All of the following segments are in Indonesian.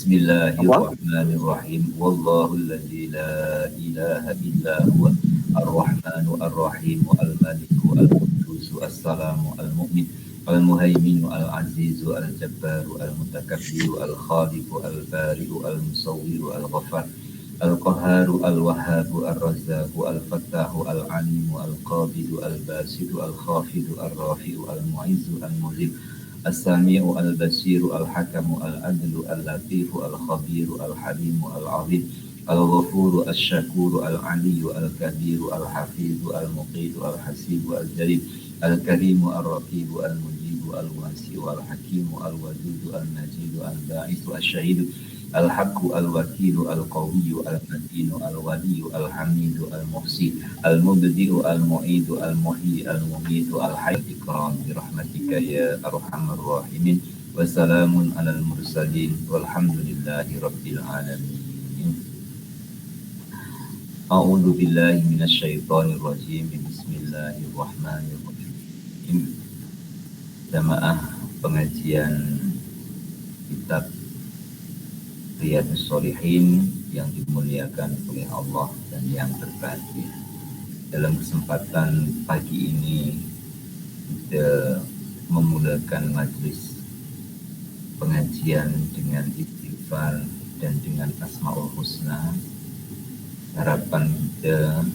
Apa? Bismillahirrahmanirrahim. Wallahu alladzi la ilaha illa huwa ar-Rahmanu ar-Rahim al-Maliku al-Quddus as-Salamu al-Mu'min al-Muhaiminu al-Azizu al-Jabbaru al-Mutakabbiru al-Khaliqu al-Bari'u al-Musawwiru al-Ghaffar al-Qahharu al-Wahhabu ar-Razzaqu al-Fattahu al-Alimu al-Qabidu al-Basitu al-Khafidu ar-Rafi'u al-Mu'izzu al-Mudhil As-Sami'u al-Basiru al-Hakamu al-Adlu al-Latifu al-Khabiru al-Halimu al-Azim al-Ghafuru al-Syakuru al-Aliyu al-Kabiru al-Hafizu al-Muqitu al-Hasibu al-Jalil al-Karimu al-Raqibu al-Mujibu al-Wasi'u al-Hakimu al-Wadudu al-Majidu al-Ba'isu al-Syahidu al-Haqqu al-Wakilu al-Qawiyyu al-Matinu al-Waliyu al-Hamidu al-Muhsi al-Mubdi'u al-Mu'idu al-Muhyi al-Mumitu al-Hayy ikram bi rahmatika ya arhamar rahimin wa salamun alal mursalin walhamdulillahi rabbil alamin. A'udzu billahi minasyaitonir rajim. Bismillahirrahmanirrahim. Jamaah pengajian kitab Riyadhus Shalihin yang dimuliakan oleh Allah dan yang berbahagia. Dalam kesempatan pagi ini kita memulakan majlis pengajian dengan istighfar dan dengan Asmaul Husna. Harapan kita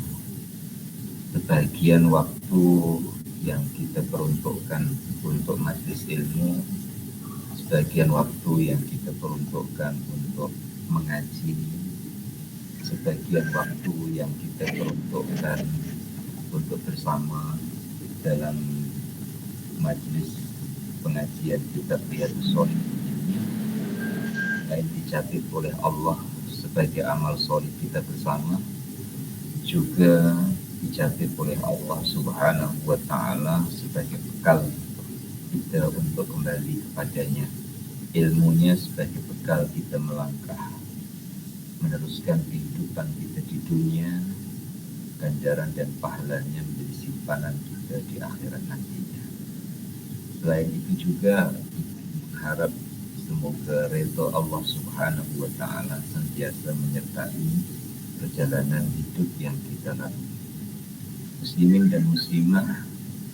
sebagian waktu yang kita peruntukkan untuk majlis ilmu, sebagian waktu yang kita peruntukkan untuk mengaji, sebagian waktu yang kita peruntukkan untuk bersama dalam majlis pengajian kitab Riyadhus Shalihin ini lain dicatat oleh Allah sebagai amal sholih kita bersama, juga dicatat oleh Allah Subhanahu wa Ta'ala sebagai bekal kita untuk kembali kepadanya, ilmunya sebagai bekal kita melangkah meneruskan kehidupan kita di dunia, ganjaran dan pahalanya menjadi simpanan kita di akhirat nantinya. Selain itu juga harap semoga ridha Allah Subhanahu wa Ta'ala senantiasa menyertai perjalanan hidup yang kita lalui. Muslimin dan muslimah,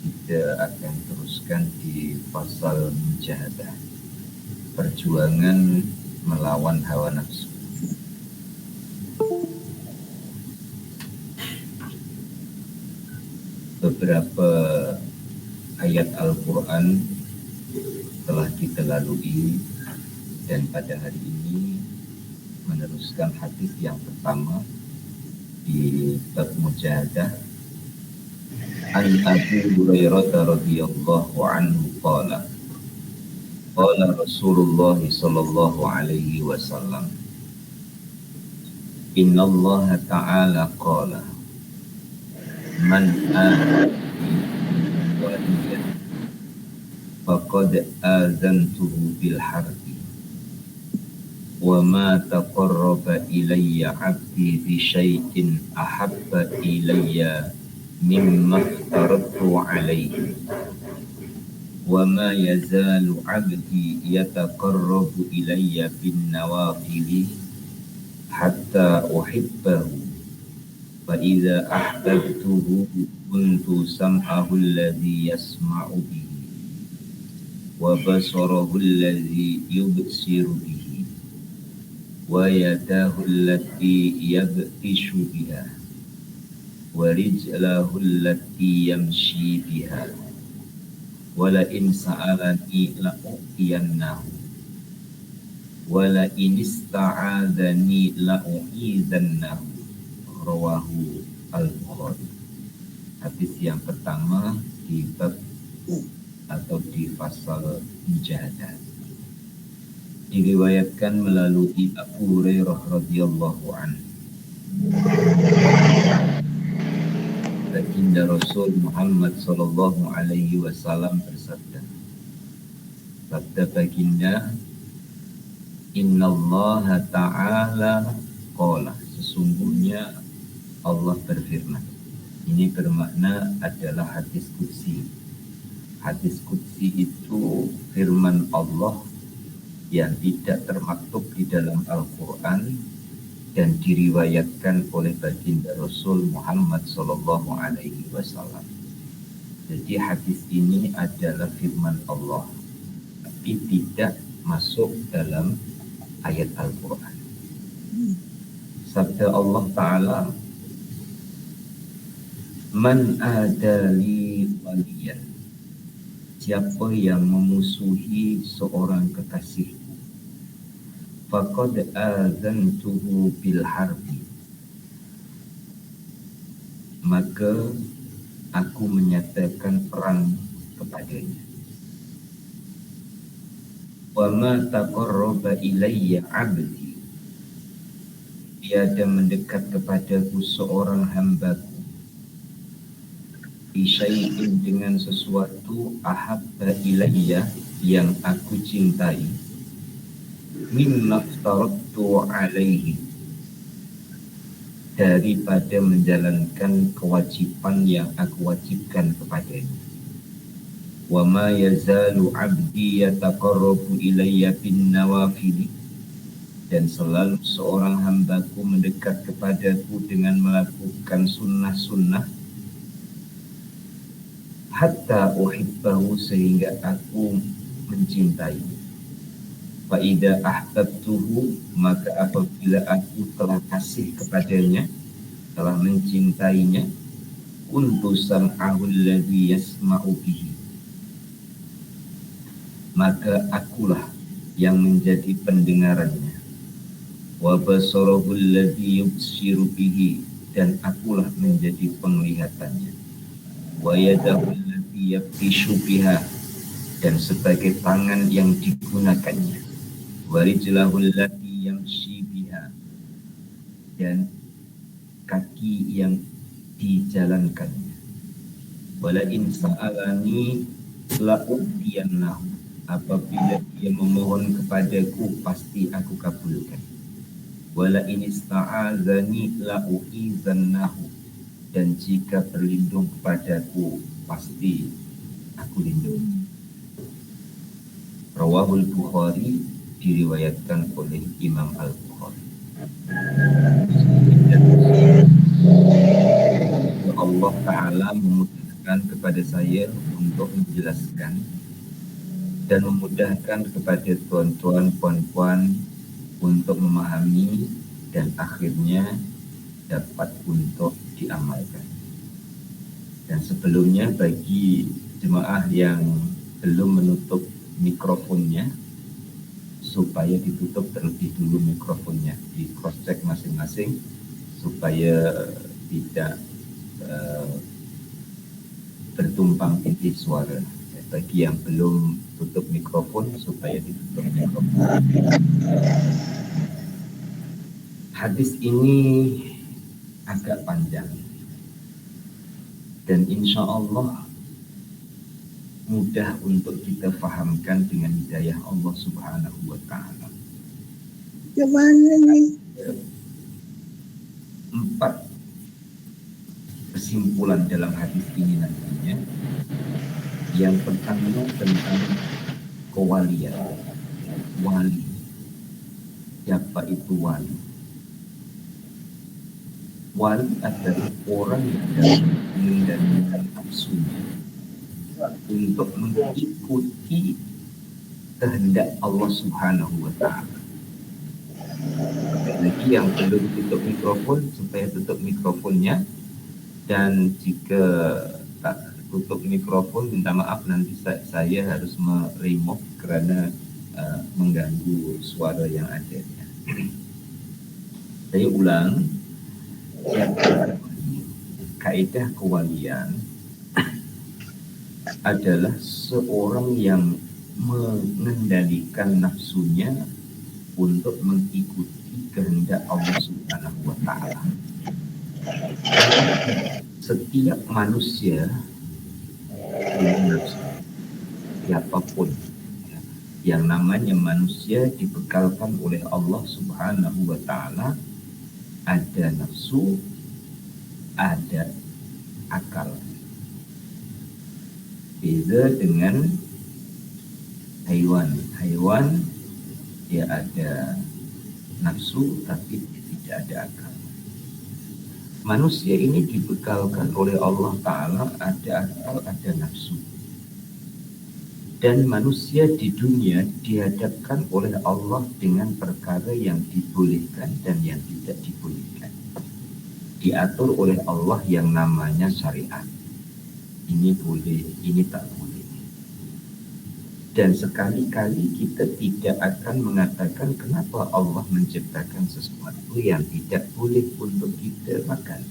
kita akan teruskan di pasal mujahadah, perjuangan melawan hawa nafsu. Beberapa ayat Al-Quran telah kita lalui, dan pada hari ini meneruskan hadis yang pertama di bab mujahadah. An Abi Hurairah radhiyallahu anhu qala Rasulullah sallallahu alaihi wasallam, Inna Allah ta'ala qala man waliyan faqad azantuhu bil harbi wa ma taqarraba ilayya 'abdi bi syai'in ahabba ilayya mimma aftaratu alaihi wa ma yazalu abdi yataqarrabu ilayya bin nawafili hatta uhibbahu fa idza ahbabtuhu kuntu sam'ahu alladhi yasma'u bihi wa basarahu alladhi yubsiru bihi wa yadahu allati yabtishu biha wa rijlahu allati yamshi biha wa la in sa'alani la'u'tiyannahu wa la in ista'adhani la'u'idhannahu. Rawahu Al-Bukhari. Hadis yang pertama di bab atau di pasal mujahadah diriwayatkan melalui Abu Hurairah radhiyallahu anhu. Baginda Rasul Muhammad sallallahu alaihi wasallam bersabda, sabda baginda, Innallaha ta'ala qala, sesungguhnya Allah berfirman. Ini bermakna adalah hadis qudsi. Hadis qudsi itu firman Allah yang tidak termaktub di di dalam Al-Quran dan diriwayatkan oleh baginda Rasul Muhammad Sallallahu Alaihi Wasallam. Jadi hadis ini adalah firman Allah, tapi tidak masuk dalam ayat Al-Quran. Sabda Allah Ta'ala, Man adali waliyan, siapa yang memusuhi seorang kekasihku, faqad azantuhu bil harbi, maka aku menyatakan perang kepadanya. Wa ma taqarraba ilayya 'abdi, tiada mendekat kepadaku seorang hambaku, bisyai'in dengan sesuatu, ahabba ilayya yang aku cintai, mimma aftaratu alaihi, daripada menjalankan kewajiban yang aku wajibkan kepadanya. Wa ma yazalu 'abdi yataqarrabu ilayya bin nawafil, dan selalu seorang hambaku mendekat kepadaku dengan melakukan sunnah-sunnah, hatta uhibbahu, sehingga aku mencintai. Fa idza ahbabtuhu, maka apabila aku telah kasih kepadanya, telah mencintainya, kuntu sam'ahu alladhi yasma'u bihi, maka akulah yang menjadi pendengarannya. Wa basarahu alladhi yubsiru bihi, dan akulah menjadi penglihatannya. Wa yadahu allati yabtishu biha, dan sebagai tangan yang digunakannya. Wa rijlahu allati yamshi biha, dan kaki yang dijalankannya. Wala in sa'alani la'udiyannahu, apabila dia memohon kepadaku pasti aku kabulkan. Wala in ista'azani la'uizannahu, dan jika berlindung kepadaku pasti aku lindungi. Rawahul Bukhari, diriwayatkan oleh Imam Al-Bukhari. Allah Ta'ala memudahkan kepada saya untuk menjelaskan dan memudahkan kepada tuan-tuan, puan-puan untuk memahami dan akhirnya dapat untuk diamalkan. Dan sebelumnya bagi jemaah yang belum menutup mikrofonnya, supaya ditutup terlebih dulu mikrofonnya, di cross check masing-masing supaya tidak bertumpang tindih suara. Bagi yang belum tutup mikrofon, supaya ditutup mikrofon. Hadis ini agak panjang dan insya Allah mudah untuk kita fahamkan dengan hidayah Allah Subhanahu wa Ta'ala. Gimana nih? 4 kesimpulan dalam hadis ini nantinya. Yang pertama tentang kewalian. Wali. Siapa itu wali? Wali adalah orang yang dapat mengendalikan nafsunya untuk mengikuti kehendak Allah Subhanahu wa Ta'ala. Lagi yang belum tutup mikrofon, supaya tutup mikrofonnya, dan jika tak tutup mikrofon, minta maaf, nanti saya harus meremove karena mengganggu suara yang ada. Saya ulang, kaidah kewalian adalah seorang yang mengendalikan nafsunya untuk mengikuti kehendak Allah Subhanahu wa Ta'ala. Setiap manusia punya nafsu, siapapun, yang namanya manusia dibekalkan oleh Allah Subhanahu wa Ta'ala, ada nafsu, ada akal. Beda dengan hewan. Hewan dia ada nafsu tapi tidak ada akal. Manusia ini dibekalkan oleh Allah Ta'ala ada akal, ada nafsu. Dan manusia di dunia dihadapkan oleh Allah dengan perkara yang dibolehkan dan yang tidak dibolehkan. Diatur oleh Allah yang namanya syariat. Ini boleh, ini tak boleh. Dan sekali-kali kita tidak akan mengatakan kenapa Allah menciptakan sesuatu yang tidak boleh untuk kita makan.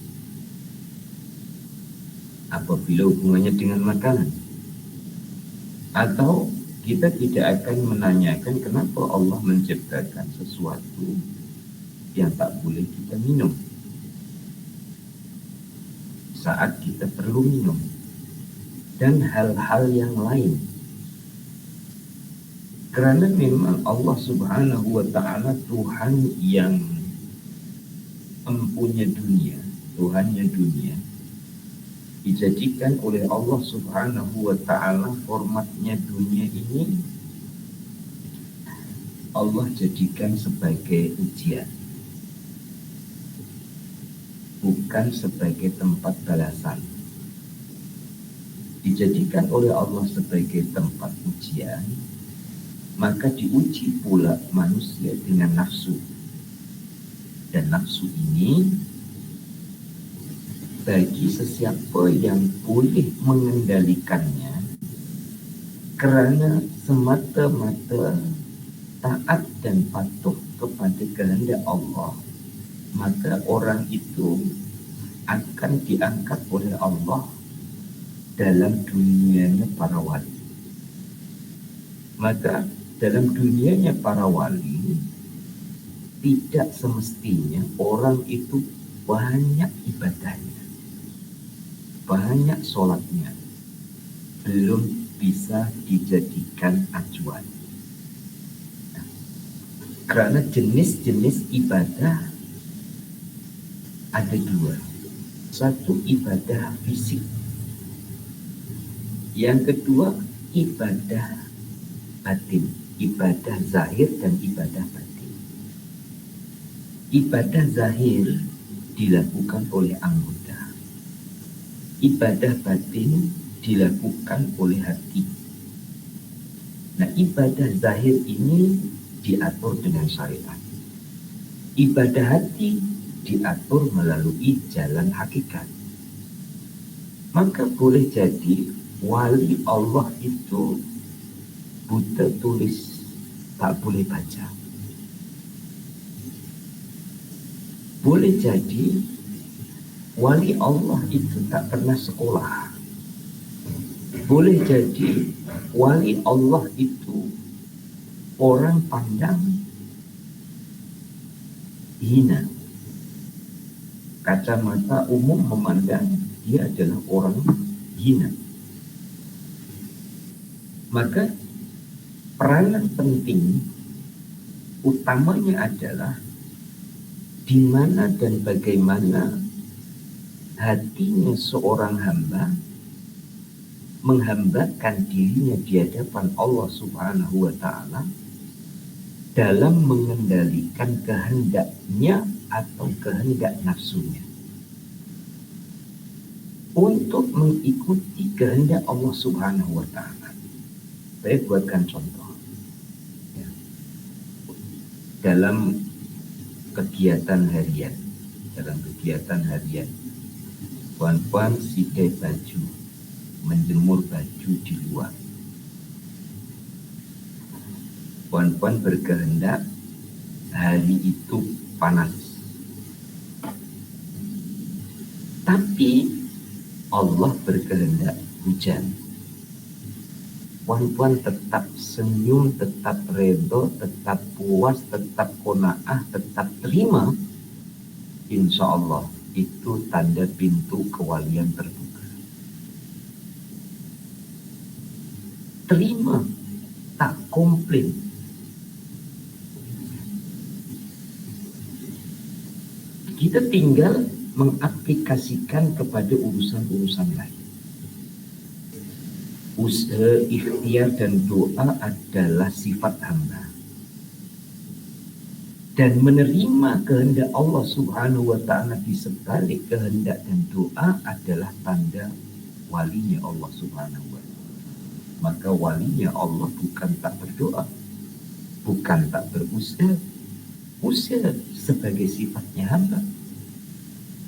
Apabila hubungannya dengan makanan. Atau kita tidak akan menanyakan kenapa Allah menciptakan sesuatu yang tak boleh kita minum saat kita perlu minum. Dan hal-hal yang lain. Karena memang Allah Subhanahu wa Ta'ala Tuhan yang mempunyai dunia, Tuhannya dunia, dijadikan oleh Allah Subhanahu wa Ta'ala formatnya dunia ini Allah jadikan sebagai ujian, bukan sebagai tempat balasan. Dijadikan oleh Allah sebagai tempat ujian, maka diuji pula manusia dengan nafsu. Dan nafsu ini bagi sesiapa yang boleh mengendalikannya kerana semata-mata taat dan patuh kepada kehendak Allah, maka orang itu akan diangkat oleh Allah dalam dunianya para wali. Maka dalam dunianya para wali tidak semestinya orang itu banyak ibadahnya, banyak sholatnya, belum bisa dijadikan acuan. Karena jenis-jenis ibadah ada dua. Satu ibadah fisik, yang kedua ibadah batin, ibadah zahir dan ibadah batin. Ibadah zahir dilakukan oleh anggota, ibadah batin dilakukan oleh hati. Nah, ibadah zahir ini diatur dengan syariat. Ibadah hati diatur melalui jalan hakikat. Maka boleh jadi wali Allah itu buta tulis, tak boleh baca. Boleh jadi wali Allah itu tak pernah sekolah. Boleh jadi wali Allah itu orang pandang hina. Kacamata umum memandang dia adalah orang hina. Maka peranan penting utamanya adalah di mana dan bagaimana hatinya seorang hamba menghambakan dirinya di hadapan Allah Subhanahu wa Ta'ala dalam mengendalikan kehendaknya atau kehendak nafsunya untuk mengikuti kehendak Allah Subhanahu wa Ta'ala. Saya buatkan contoh. Dalam kegiatan harian, puan-puan sidai baju, menjemur baju di luar. Puan-puan berkehendak hari itu panas, tapi Allah berkehendak hujan. Puan-puan tetap senyum, tetap redho, tetap puas, tetap qanaah, tetap terima. Insya Allah itu tanda pintu kewalian terbuka. Terima, tak komplain. Kita tinggal mengaplikasikan kepada urusan-urusan lain. Usaha, ikhtiar dan doa adalah sifat hamba. dan menerima kehendak Allah Subhanahu wa Ta'ala di sebalik kehendak dan doa adalah tanda walinya Allah Subhanahu wa Ta'ala. Maka walinya Allah bukan tak berdoa, bukan tak berusaha, usaha sebagai sifatnya hamba,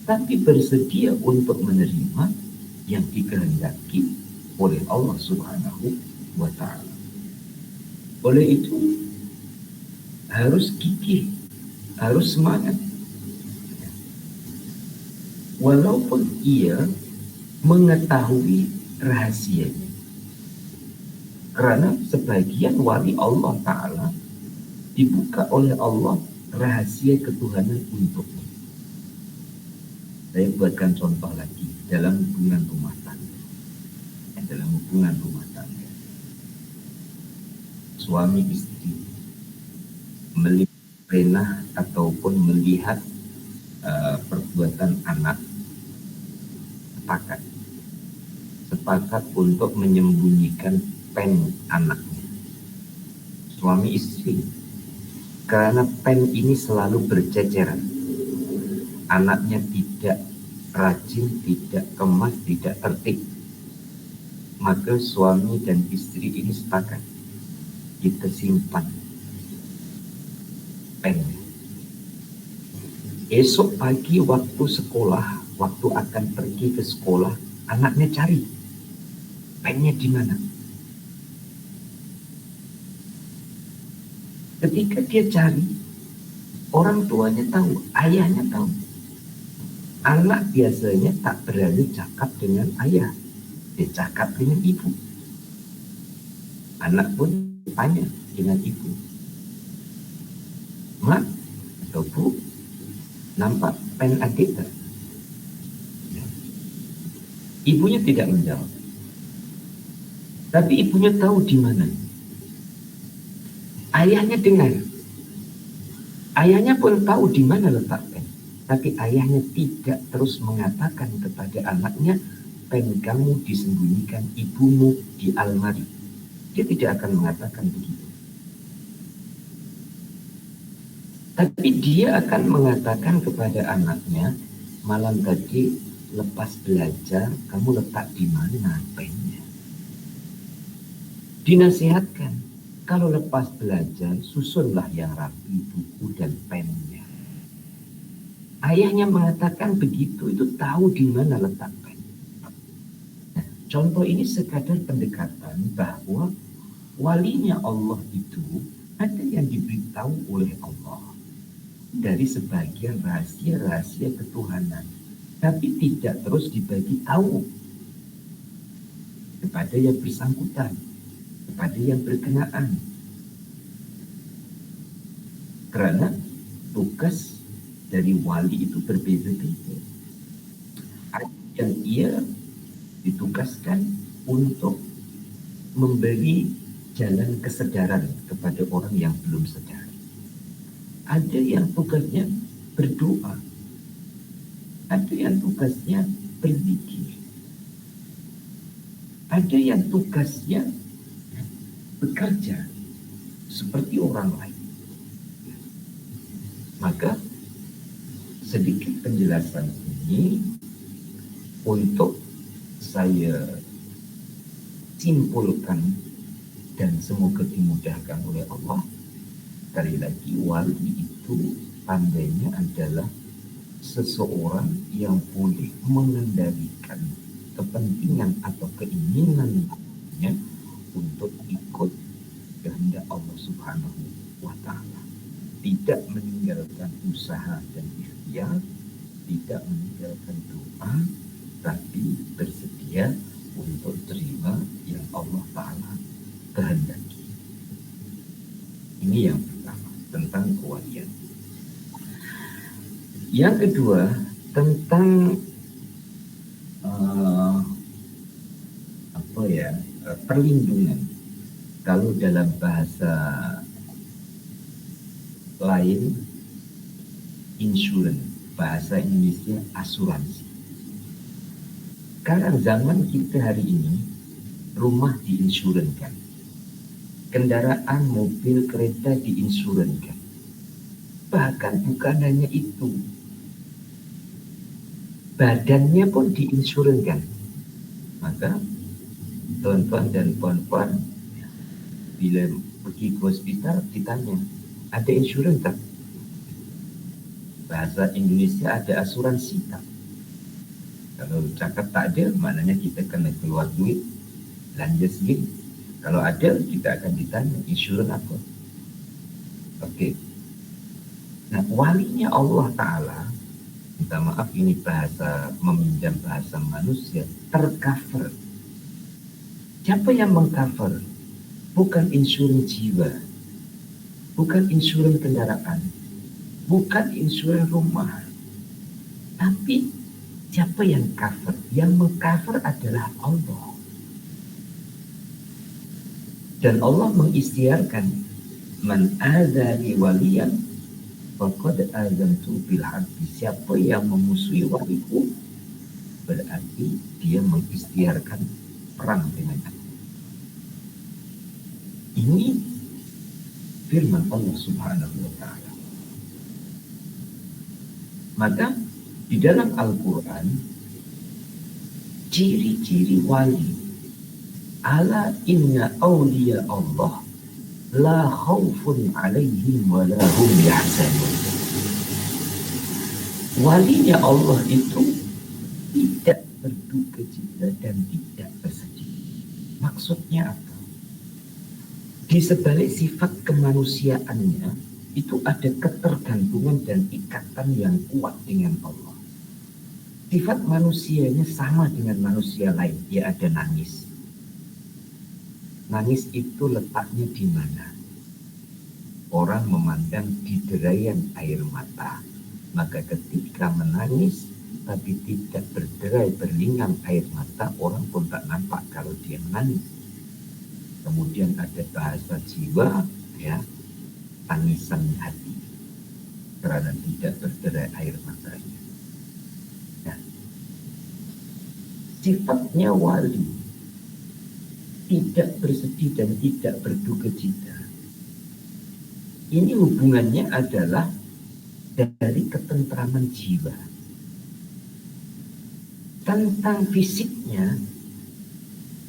tapi bersedia untuk menerima yang dikehendaki oleh Allah Subhanahu wa Ta'ala. Oleh itu harus gigih, harus semangat. Walaupun ia mengetahui rahasianya. Karena sebagian wali Allah Ta'ala dibuka oleh Allah rahasia ketuhanan untuknya. Saya buatkan contoh lagi dalam hubungan rumah tangga. Dalam hubungan rumah tangga, suami istri melihat ataupun melihat perbuatan anak, sepakat untuk menyembunyikan pen anaknya, suami istri, karena pen ini selalu berceceran, anaknya tidak rajin, tidak kemas, tidak tertib, maka suami dan istri ini sepakat kita simpan pennya. Esok pagi waktu sekolah, waktu akan pergi ke sekolah, anaknya cari pennya di mana. Ketika dia cari, orang tuanya tahu, ayahnya tahu. Anak biasanya tak berani cakap dengan ayah, dia cakap dengan ibu. Anak pun tanya dengan ibu, Mak atau Bu, nampak pen adik tak? Ibunya tidak menjawab, tapi ibunya tahu di mana. Ayahnya dengar, ayahnya pun tahu di mana letak pen, tapi ayahnya tidak terus mengatakan kepada anaknya, pen kamu disembunyikan ibumu di almari. Dia tidak akan mengatakan begitu. Tapi dia akan mengatakan kepada anaknya, malam tadi lepas belajar, kamu letak di mana pennya? Dinasihatkan, kalau lepas belajar, susunlah yang rapi buku dan pennya. Ayahnya mengatakan begitu, itu tahu di mana letak pen. Nah, contoh ini sekadar pendekatan bahwa walinya Allah itu ada yang diberitahu oleh Allah dari sebagian rahasia-rahasia ketuhanan, tapi tidak terus dibagi tahu kepada yang bersangkutan, kepada yang berkenaan. Karena tugas dari wali itu berbeda-beda. Ada yang ia ditugaskan untuk memberi jalan kesadaran kepada orang yang belum sadar. Ada yang tugasnya berdoa, ada yang tugasnya berzikir, ada yang tugasnya bekerja seperti orang lain. Maka sedikit penjelasan ini untuk saya simpulkan dan semoga dimudahkan oleh Allah. Sekali lagi, wali itu tandanya adalah seseorang yang boleh mengendalikan kepentingan atau keinginannya untuk ikut kehendak Allah Subhanahu wa Ta'ala. Tidak meninggalkan usaha dan ikhtiar, tidak meninggalkan doa, tapi bersedia untuk terima yang Allah Ta'ala kehendaki. Ini yang pertama tentang kewalian. Yang kedua tentang perlindungan. Kalau dalam bahasa lain insurance, bahasa Indonesia asuransi. Sekarang zaman kita hari ini, rumah diinsurankan, kendaraan, mobil, kereta diinsurankan. Bahkan bukan hanya itu, badannya pun diinsurankan. Maka tuan-tuan dan puan-puan bila pergi ke hospital ditanya, ada insurans tak? Bahasa Indonesia ada asuransi tak? Kalau cakap tak ada, maknanya kita kena keluar duit, belanja sendiri. Kalau ada, kita akan ditanya, insurans apa? Okey. Nah, walinya Allah Ta'ala, minta maaf ini bahasa, meminjam bahasa manusia, tercover. Siapa yang mengcover? Bukan insurans jiwa, bukan insurans kendaraan, bukan insurans rumah. Tapi siapa yang cover? Yang mengcover adalah Allah. Dan Allah mengistiarkan, man azali waliyan faqad azantu bil harbi. Siapa yang memusuhi waliku, berarti dia mengistiarkan perang dengan aku. Ini firman Allah Subhanahu wa Ta'ala. Maka di dalam Al-Quran, ciri-ciri wali, ala inna awliya Allah la khawfun alaihim wa la hum yahzanun. Walinya Allah itu tidak berduka cita dan tidak bersedih. Maksudnya apa? Di sebalik sifat kemanusiaannya itu ada ketergantungan dan ikatan yang kuat dengan Allah. Sifat manusianya sama dengan manusia lain, dia ada nangis. Nangis itu letaknya di mana? Orang memandang di derayan air mata. Maka ketika menangis tapi tidak berderai berlinang air mata, orang pun tak nampak kalau dia menangis. Kemudian ada bahasa jiwa, ya, tangisan hati karena tidak berderai air matanya. Nah, sifatnya wali tidak bersedih dan tidak berduka cita. Ini hubungannya adalah dari ketentraman jiwa. Tentang fisiknya,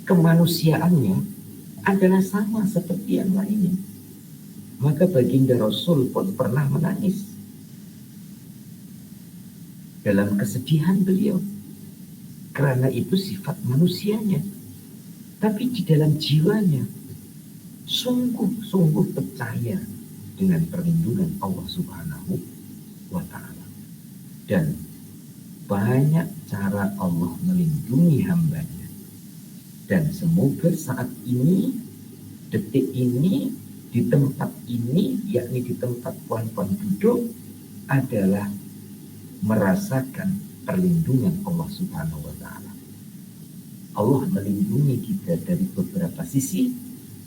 kemanusiaannya adalah sama seperti yang lainnya. Maka baginda Rasul pun pernah menangis dalam kesedihan beliau. Karena itu sifat manusianya. Tapi di dalam jiwanya sungguh-sungguh percaya dengan perlindungan Allah Subhanahu wa Ta'ala. Dan banyak cara Allah melindungi hambanya. Dan semoga saat ini, detik ini, di tempat ini, yakni di tempat puan-puan duduk, adalah merasakan perlindungan Allah Subhanahu wa Ta'ala. Allah melindungi kita dari beberapa sisi,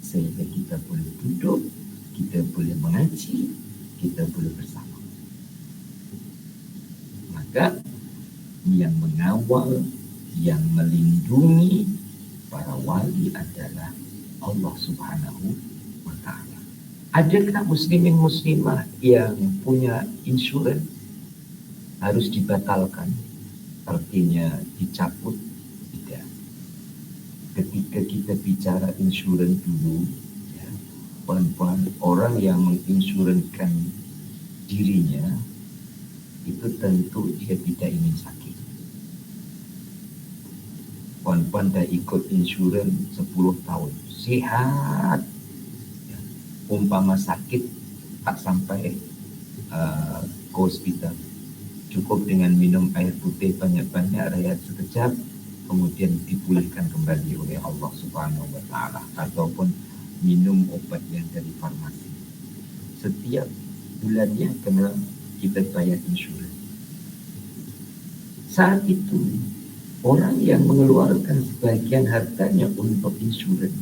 sehingga kita boleh duduk, kita boleh mengaji, kita boleh bersama. Maka yang mengawal, yang melindungi para wali adalah Allah Subhanahu wa Ta'ala. Adakah muslimin muslimah yang punya insurans harus dibatalkan? Artinya dicabut? Tidak. Ketika kita bicara insurans dulu, ya, puan-puan, orang yang menginsurankan dirinya itu tentu dia tidak ingin sakit. Puan-puan dah ikut insurans 10 tahun, sihat, ya, umpama sakit tak sampai ke hospital, cukup dengan minum air putih banyak-banyak, rehat sekejap, kemudian dipulihkan kembali oleh Allah Subhanahu wa Ta'ala, ataupun minum obat yang dari farmasi. Setiap bulannya kena kita bayar insurans. Saat itu orang yang mengeluarkan sebagian hartanya untuk insurans,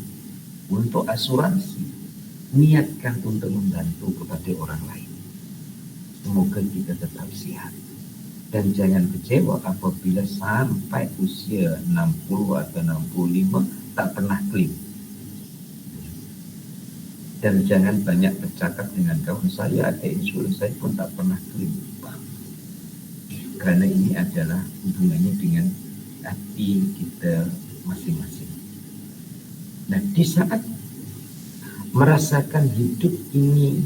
untuk asuransi, niatkan untuk membantu kepada orang lain. Semoga kita tetap sehat. Dan jangan kecewa apabila sampai usia 60 atau 65 tak pernah klaim. Dan jangan banyak bercakap dengan kawan saya ada insulin, saya pun tak pernah klaim. Karena ini adalah hubungannya dengan hati kita masing-masing. Nah, di saat merasakan hidup ini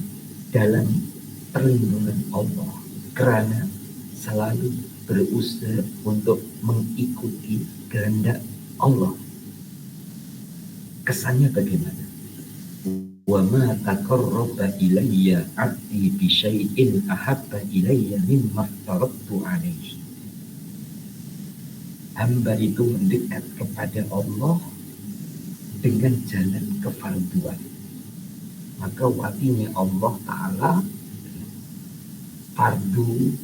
dalam perlindungan Allah, karena selalu berusaha untuk mengikuti kehendak Allah, kesannya bagaimana? Wa ma taqarraba ilayya 'abdi bi syai'in ahabba ilayya mimma aftaradtu 'alaihi. Hamba itu mendekat kepada Allah dengan jalan kefarduan. Maka walinya Allah Ta'ala, fardu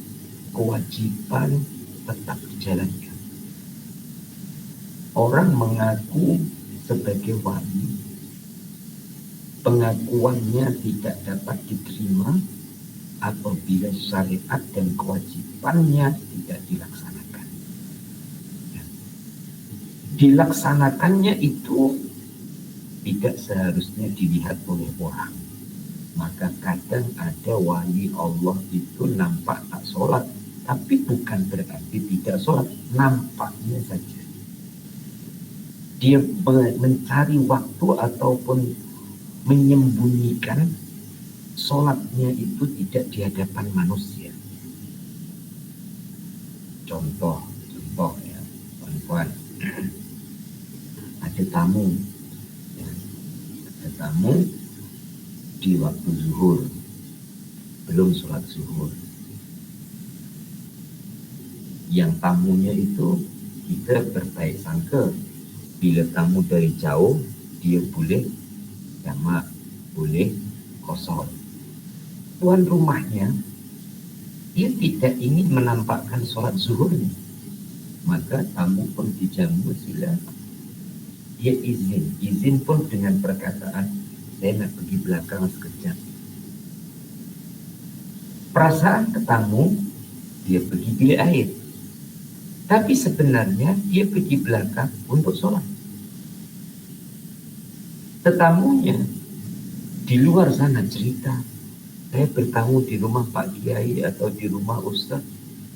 kewajiban tetap dijalankan. Orang mengaku sebagai wali, pengakuannya tidak dapat diterima apabila syariat dan kewajibannya tidak dilaksanakan. Dilaksanakannya itu tidak seharusnya dilihat oleh orang. Maka kadang ada wali Allah itu nampak tak sholat, tapi bukan berarti tidak sholat, nampaknya saja. Dia mencari waktu ataupun menyembunyikan sholatnya itu tidak di hadapan manusia. Contoh ya, kawan-kawan, ada tamu di waktu zuhur, belum sholat zuhur. Yang tamunya itu kita berbaik sangka, bila tamu dari jauh dia boleh jamak, boleh kosor. Tuan rumahnya dia tidak ingin menampakkan sholat zuhurnya, maka tamu pun dijamu sila. Dia izin pun dengan perkataan, saya nak pergi belakang sekejap. Perasaan ke tamu, dia pergi bilik air, tapi sebenarnya dia pergi belakang untuk sholat. Tetamunya di luar sana cerita, saya bertamu di rumah Pak Kiai atau di rumah Ustaz,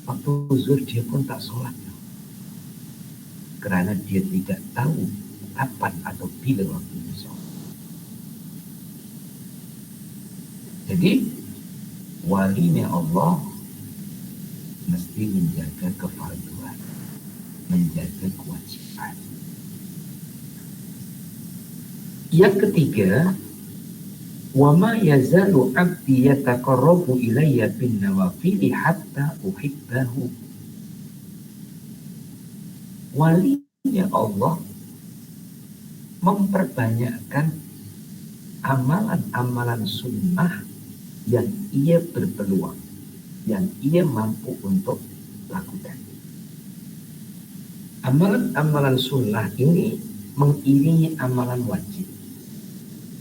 waktu zuhur dia pun tak sholat, karena dia tidak tahu kapan atau bila waktunya sholat. Jadi walinya Allah mesti menjaga kefarduan, menjaga kewajiban. Yang ketiga, wa ma yazalu 'abdi yataqarrabu ilayya bin nawafili hatta uhibbahu. Walinya Allah memperbanyakkan amalan-amalan sunnah yang ia berpeluang, yang ia mampu untuk lakukan. Amalan-amalan sunnah ini mengiringi amalan wajib.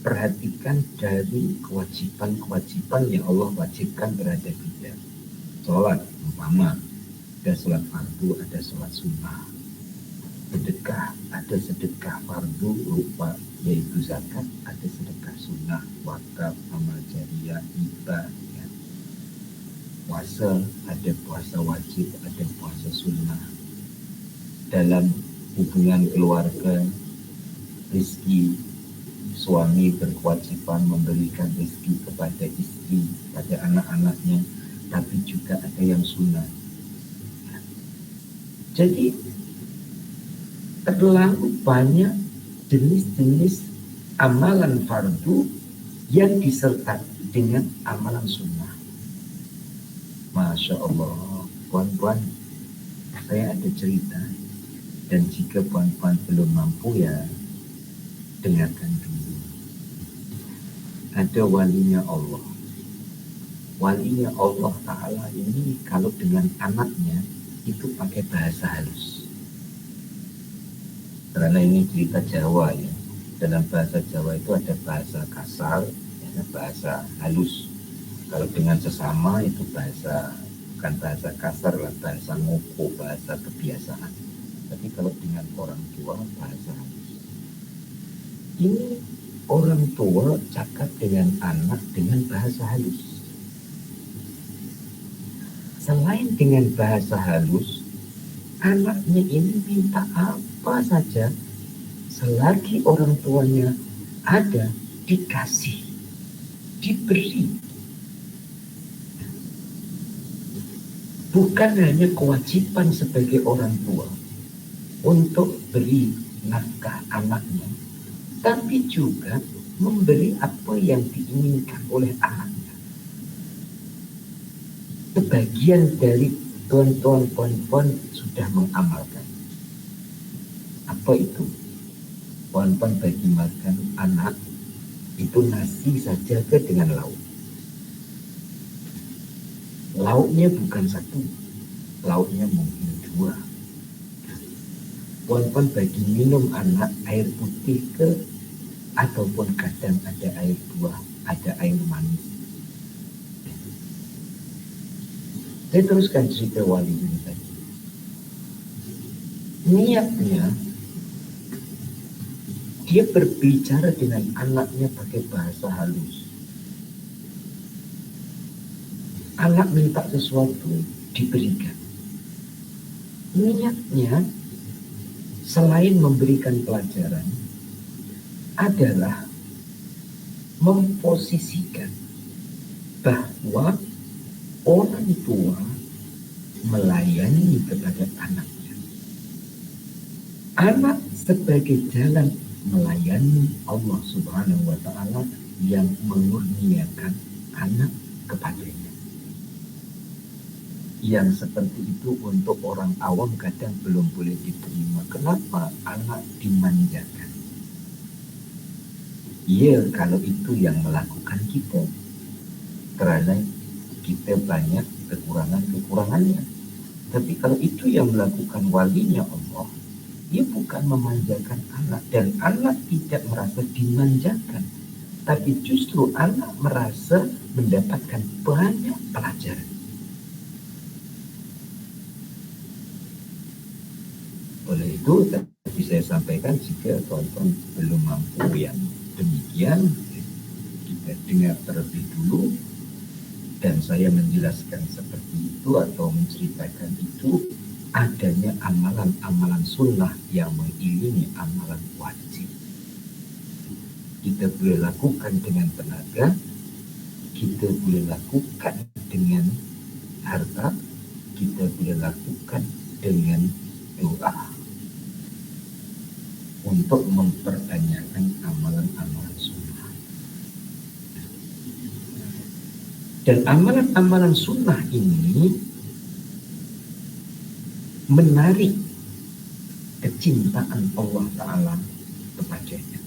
Perhatikan dari kewajiban-kewajiban yang Allah wajibkan terhadap kita. Sholat, umpama, ada sholat fardu, ada sholat sunnah. Sedekah, ada sedekah fardu rupa yaitu zakat, ada sedekah sunnah, wakaf, amal jariah, hibah, ya. Puasa, ada puasa wajib, ada puasa sunnah. Dalam hubungan keluarga, rezeki, suami berkewajiban memberikan rezeki kepada istri, pada anak-anaknya, tapi juga ada yang sunnah. Jadi terlalu banyak jenis-jenis amalan fardu yang disertai dengan amalan sunnah. Masya Allah, puan-puan, saya ada cerita, dan jika puan-puan belum mampu ya dengarkan dulu. Ada walinya Allah. Walinya Allah Ta'ala ini kalau dengan anaknya itu pakai bahasa halus. Karena ini cerita Jawa ya. Dalam bahasa Jawa itu ada bahasa kasar, ada bahasa halus. Kalau dengan sesama itu bukan bahasa kasar lah, bahasa ngoko, bahasa kebiasaan. Tapi kalau dengan orang tua bahasa halus. Ini orang tua cakap dengan anak dengan bahasa halus. Selain dengan bahasa halus, anaknya ini minta apa saja, selagi orang tuanya ada, dikasih, diberi. Bukan hanya kewajiban sebagai orang tua untuk beri nafkah anaknya, tapi juga memberi apa yang diinginkan oleh anaknya. Sebagian dari tuan-tuan puan-puan sudah mengamalkan. Apa itu? Puan-puan bagi makan anak itu nasi saja ke dengan lauk. Lauknya bukan satu, lauknya mungkin dua. Puan-puan bagi minum anak air putih ke, ataupun kadang ada air buah, ada air manis. Saya teruskan cerita wali ini tadi. Niatnya dia berbicara dengan anaknya pakai bahasa halus. Anak minta sesuatu, diberikan. Niatnya selain memberikan pelajaran adalah memposisikan bahwa orang tua melayani kepada anaknya. Anak sebagai jalan melayani Allah Subhanahu wa Ta'ala yang mengurniakan anak kepadanya. Yang seperti itu untuk orang awam kadang belum boleh diterima. Kenapa? Anak dimanjakan. Ya, kalau itu yang melakukan kita, karena kita banyak kekurangannya. Tapi kalau itu yang melakukan walinya Allah, dia bukan memanjakan anak, dan anak tidak merasa dimanjakan, tapi justru anak merasa mendapatkan banyak pelajaran. Oleh itu tadi saya sampaikan, jika tuan-tuan belum mampu yang demikian, kita dengar terlebih dulu dan saya menjelaskan seperti itu atau menceritakan itu, adanya amalan-amalan sunnah yang mengiringi amalan wajib. Kita boleh lakukan dengan tenaga, kita boleh lakukan dengan harta, kita boleh lakukan dengan doa untuk mempertanyakan amalan-amalan sunnah. Dan amalan-amalan sunnah ini menarik kecintaan Allah Ta'ala kepadanya.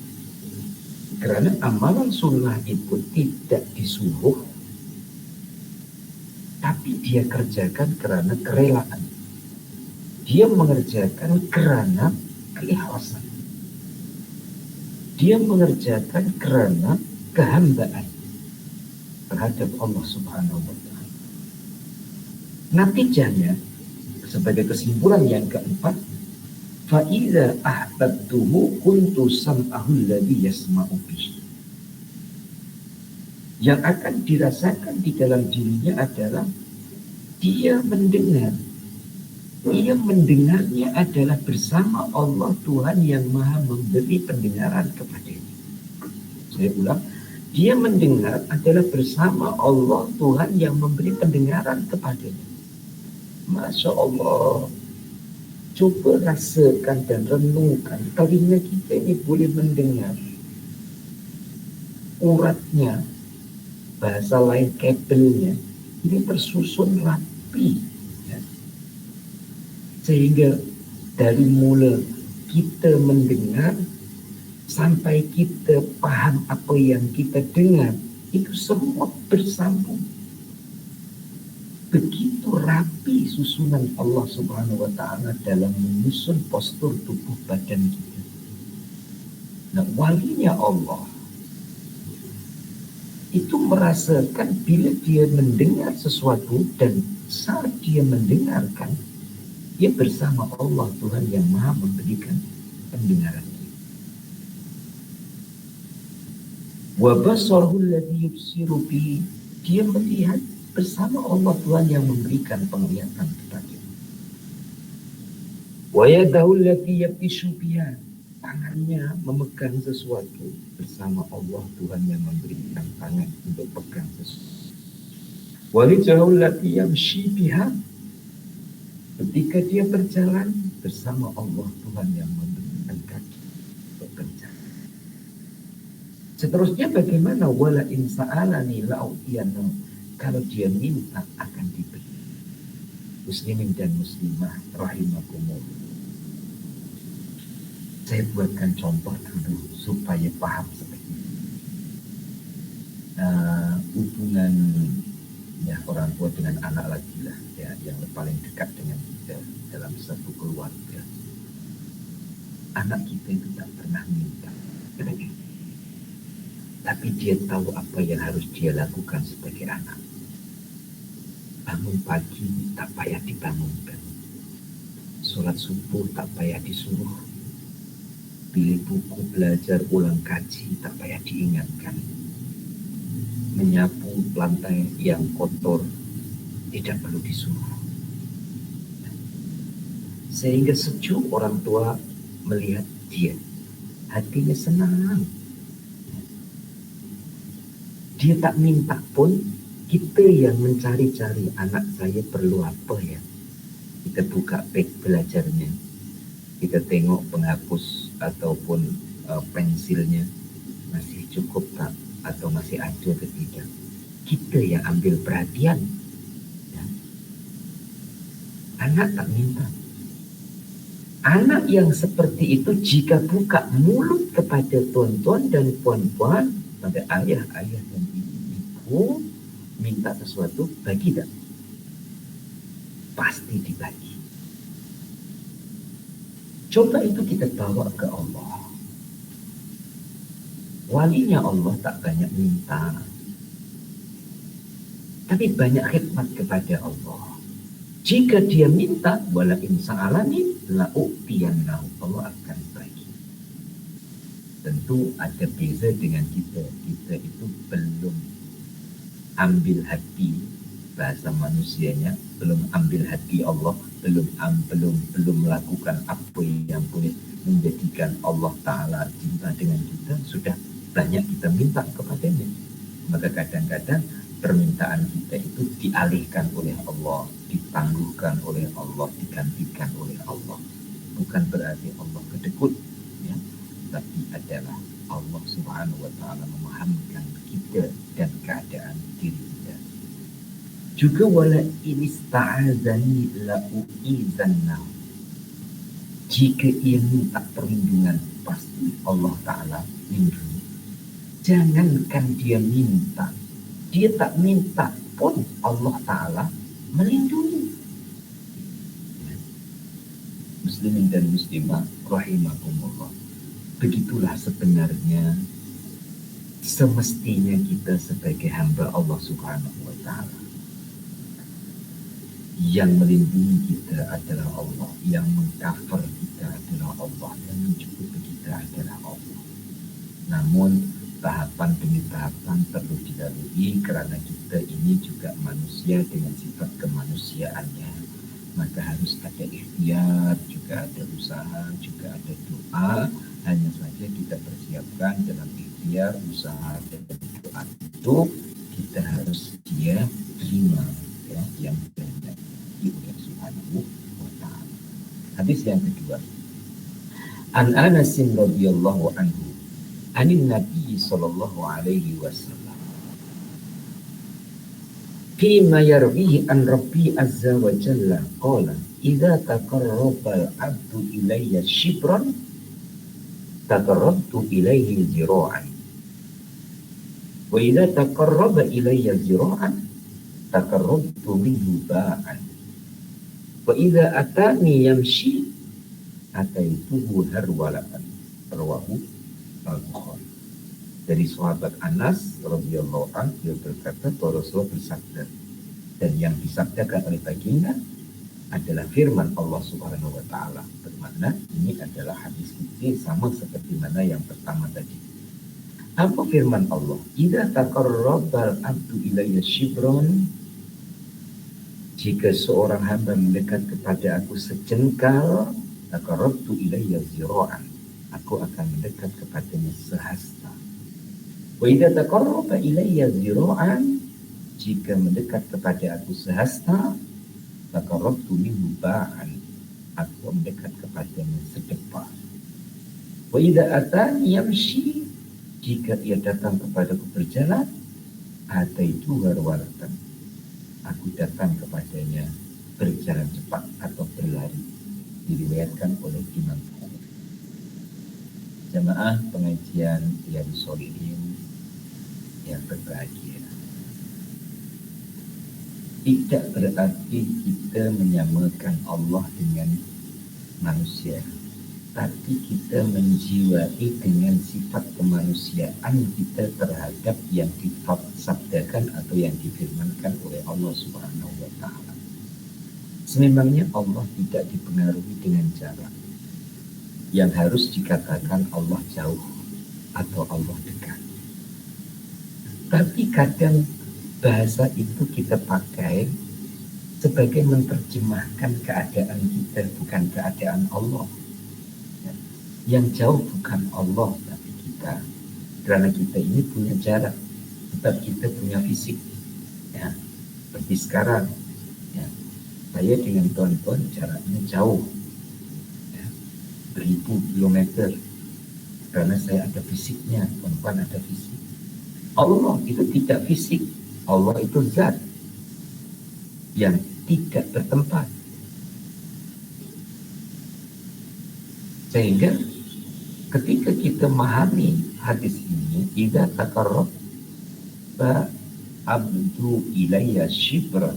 Karena amalan sunnah itu tidak disuruh, tapi dia kerjakan karena kerelaan. Dia mengerjakan karena keikhlasan. Dia mengerjakan karena kehambaan terhadap Allah Subhanahu wa Ta'ala. Natijanya, sebagai kesimpulan yang keempat, fa idza ahbabtuhu kuntu sam'ahu alladhi yasma'u bihi. Yang akan dirasakan di dalam dirinya adalah dia mendengar. Ia mendengarnya adalah bersama Allah Tuhan yang maha memberi pendengaran kepadanya. Saya ulang, dia mendengar adalah bersama Allah Tuhan yang memberi pendengaran kepadanya. Masya Allah. Coba rasakan dan renungkan, telinga kita ini boleh mendengar. Uratnya, bahasa lain kabelnya, ini tersusun rapi. Sehingga dari mula kita mendengar sampai kita paham apa yang kita dengar, itu semua bersambung. Begitu rapi susunan Allah Subhanahu wa Ta'ala dalam menyusun postur tubuh badan kita. Nah, walinya Allah itu merasakan bila dia mendengar sesuatu, dan saat dia mendengarkan, dia bersama Allah Tuhan yang maha memberikan pendengaran. Wa basarahu alladhi yubsiru bihi. Dia melihat bersama Allah Tuhan yang memberikan penglihatan kepada. Wa yadahu allati yabtishu biha. Tangannya memegang sesuatu bersama Allah Tuhan yang memberikan tangan untuk pegang sesuatu. Wa rijluhu allati yamshi biha. Ketika dia berjalan bersama Allah Tuhan yang memberikan kaki untuk berjalan. Seterusnya bagaimana? Wala in sa'alani la'utiyana. Kalau dia minta akan diberi. Muslimin dan muslimah rahimakumullah. Saya buatkan contoh dulu supaya paham seperti ini. Hubungan ya orang tua dengan anak lagi lah ya, yang paling dekat dengan kita dalam satu keluarga. Anak kita itu tak pernah minta, tapi dia tahu apa yang harus dia lakukan sebagai anak. Bangun pagi tak payah dibangunkan, sholat subuh tak payah disuruh, pilih buku belajar ulang kaji tak payah diingatkan, menyapu lantai yang kotor tidak perlu disuruh. Sehingga sejuk orang tua melihat dia, hatinya senang. Dia tak minta pun, kita yang mencari-cari anak saya perlu apa ya. Kita buka beg belajarnya, kita tengok penghapus ataupun pensilnya masih cukup tak, atau masih ada atau tidak. Kita yang ambil perhatian ya. Anak tak minta. Anak yang seperti itu jika buka mulut kepada tuan-tuan dan puan-puan, pada ayah-ayah dan ibu, minta sesuatu, bagi tak? Pasti dibagi. Coba itu kita bawa ke Allah. Walinya Allah tak banyak minta, tapi banyak khidmat kepada Allah. Jika dia minta, wala in sa'alani la'u'tiyannahu, Allah akan bagi. Tentu ada beza dengan kita. Kita itu belum ambil hati, bahasa manusianya, belum ambil hati Allah, belum melakukan apa yang boleh menjadikan Allah Ta'ala cinta dengan kita, sudah banyak kita minta kepadanya. Maka kadang-kadang permintaan kita itu dialihkan oleh Allah, ditangguhkan oleh Allah, digantikan oleh Allah. Bukan berarti Allah kedekut ya, tapi adalah Allah Subhanahu wa Ta'ala memahamkan kita dan keadaan diri kita. Juga wala inista'azani la'u'izanna. Jika ia minta perlindungan, pasti Allah Ta'ala lindungi. Jangankan dia minta, dia tak minta pun Allah Ta'ala melindungi. Muslimin dan muslimah rahimakumullah. Begitulah sebenarnya semestinya kita sebagai hamba Allah Subhanahu wa Ta'ala. Yang melindungi kita adalah Allah, yang mengcover kita adalah Allah, yang mencukupi kita adalah Allah. Namun tahapan demi tahapan perlu dilalui karena kita ini juga manusia dengan sifat kemanusiaannya. Maka harus ada ikhtiar, juga ada usaha, juga ada doa. Hanya saja kita persiapkan dalam ikhtiar, usaha, dan doa itu kita harus dia terima ya, yang banyak oleh Subhanahu wa Ta'ala. Hadis yang kedua, An Anas radhiyallahu anhu anin Nabi sallallahu alaihi wasallam fima yarwihi an Rabbi azza wa jalla qala idza taqarraba al-'abdu ilayya shibran taqarrabtu ilayhi zira'an wa idza taqarraba ilayya zira'an taqarrabtu minhu ba'an wa idza atani yamshi ataituhu harwalatan. Rawahu Al-Bukhari. Dari sahabat Anas radhiyallahu anhu, dia berkata bahwa Rasulullah bersabda, dan yang disabdakan oleh baginda adalah firman Allah Subhanahu wa Ta'ala. Bermakna ini adalah hadis qudsi sama seperti mana yang pertama tadi. Apa firman Allah? Idza taqarrabal abdu ilayya shibron, jika seorang hamba mendekat kepada aku sejengkal, taqarrabtu ilayya zira'an, aku akan mendekat kepadanya sehasta. Wa idza taqarraba ilayya zira'an, jika mendekat kepada aku sehasta, taqarrabtu minhu ba'an, aku mendekat kepadanya sedepa. Wa idza atani yamshi, jika ia datang kepadaku berjalan, ataitu warwalatan, aku datang kepadanya berjalan cepat atau berlari. Diriwayatkan oleh Imam Bukhari. Jamaah pengajian Riyadhus Shalihin yang berbahagia, tidak berarti kita menyamakan Allah dengan manusia, tapi kita menjiwai dengan sifat kemanusiaan kita terhadap yang disabdakan atau yang difirmankan oleh Allah Subhanahu wa Ta'ala. Sememangnya Allah tidak dipengaruhi dengan jarak yang harus dikatakan Allah jauh atau Allah dekat. Tapi kadang bahasa itu kita pakai sebagai menerjemahkan keadaan kita, bukan keadaan Allah. Yang jauh bukan Allah, tapi kita. Karena kita ini punya jarak, tetap kita punya fisik. Ya, seperti sekarang, ya, saya dengan tuan-tuan jaraknya jauh, ya, beribu kilometer. Karena saya ada fisiknya, tuan-tuan ada fisik. Allah itu tidak fisik, Allah itu zat yang tidak bertempat. Sehingga ketika kita memahami hadis ini, idza taqarraba abdu ilayya shibran,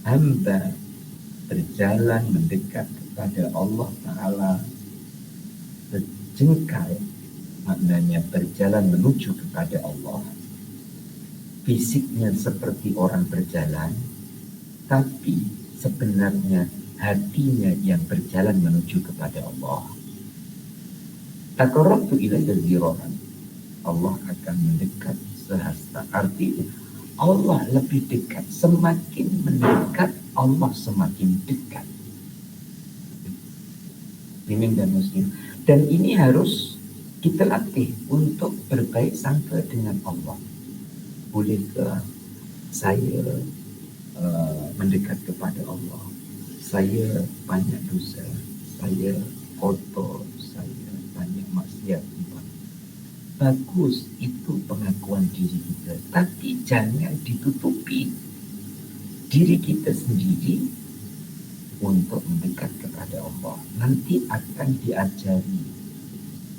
hamba berjalan mendekat kepada Allah Ta'ala sejengkal, maknanya berjalan menuju kepada Allah. Fisiknya seperti orang berjalan, tapi sebenarnya hatinya yang berjalan menuju kepada Allah. Taqarrabtu ilayya zira'an, Allah akan mendekat sehasta. Artinya Allah lebih dekat, semakin mendekat Allah semakin dekat. Muslimin dan muslim, dan ini harus kita latih untuk berbaik sangka dengan Allah. Bolehkah saya mendekat kepada Allah? Saya banyak dosa, saya kotor, saya banyak maksiat. Bagus, itu pengakuan diri kita, tapi jangan ditutupi diri kita sendiri untuk mendekat kepada Allah. Nanti akan diajari